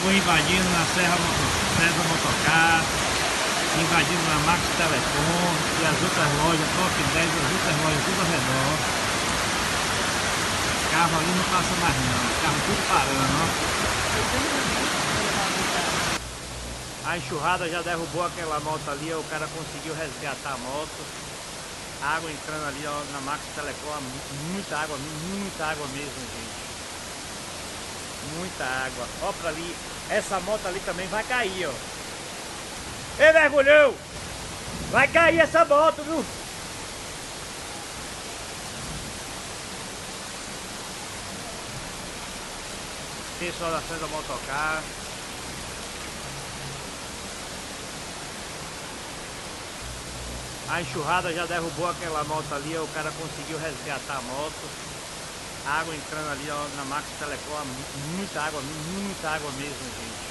água invadindo na César Motocar, invadindo na Max Telecom e as outras lojas, Top 10, as outras lojas tudo ao redor. Carro ali não passa mais não, carro tudo parando, ó. A enxurrada já derrubou aquela moto ali, o cara conseguiu resgatar a moto. Água entrando ali, ó, na Max Telecom, muita água mesmo, gente. Muita água. Ó pra ali, essa moto ali também vai cair, ó. Ei, mergulhão! Vai cair essa moto, viu? Pessoal da César Motocar. A enxurrada já derrubou aquela moto ali, o cara conseguiu resgatar a moto. Água entrando ali, ó, na Max Telecom, muita água mesmo, gente.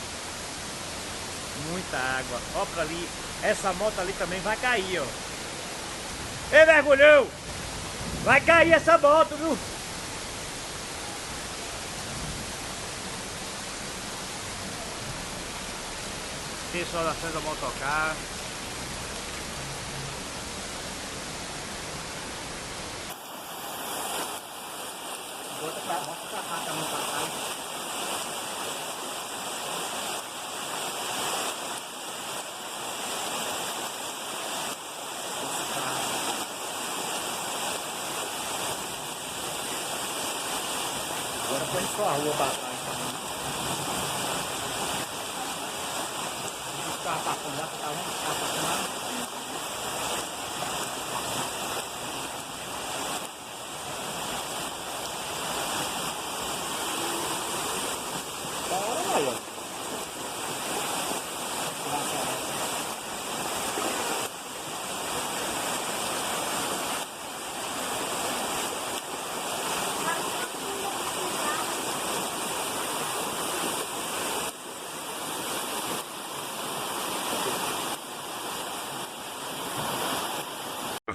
Muita água. Ó pra ali, essa moto ali também vai cair, ó. Ei, mergulhão! Vai cair essa moto, viu? Pessoal da César Motocar. Bota pra cá também pra trás. Agora põe só a rua pra trás também. Tá passando lá, tá vendo? Tá passando lá. Aí, ó.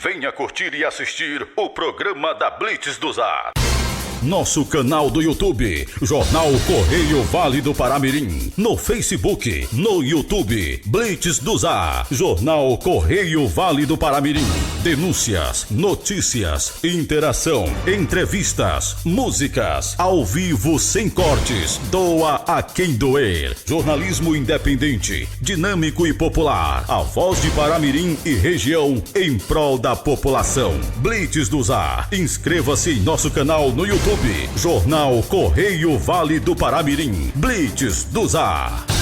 Venha curtir e assistir o programa da Blitz do Zap. Nosso canal do YouTube, Jornal Correio Vale do Paramirim. No Facebook, no YouTube, Blitz do Zap, Jornal Correio Vale do Paramirim. Denúncias, notícias, interação, entrevistas, músicas, ao vivo sem cortes. Doa a quem doer. Jornalismo independente, dinâmico e popular. A voz de Paramirim e região em prol da população. Blitz do Zap. Inscreva-se em nosso canal no YouTube. Jornal Correio Vale do Paramirim. Blitz do Zap.